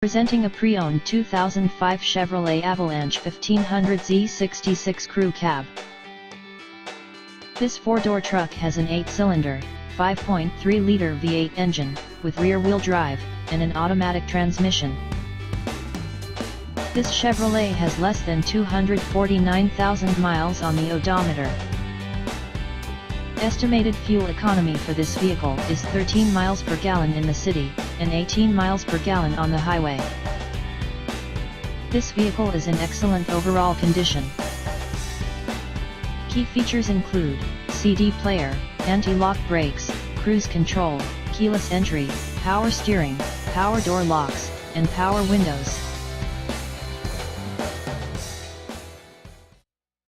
Presenting a pre-owned 2005 Chevrolet Avalanche 1500 Z66 Crew Cab. This four-door truck has an 8-cylinder, 5.3-liter V8 engine, with rear-wheel drive, and an automatic transmission. This Chevrolet has less than 249,000 miles on the odometer. Estimated fuel economy for this vehicle is 13 miles per gallon in the city, and 18 miles per gallon on the highway. This vehicle is in excellent overall condition. Key features include CD player, anti-lock brakes, cruise control, keyless entry, power steering, power door locks, and power windows.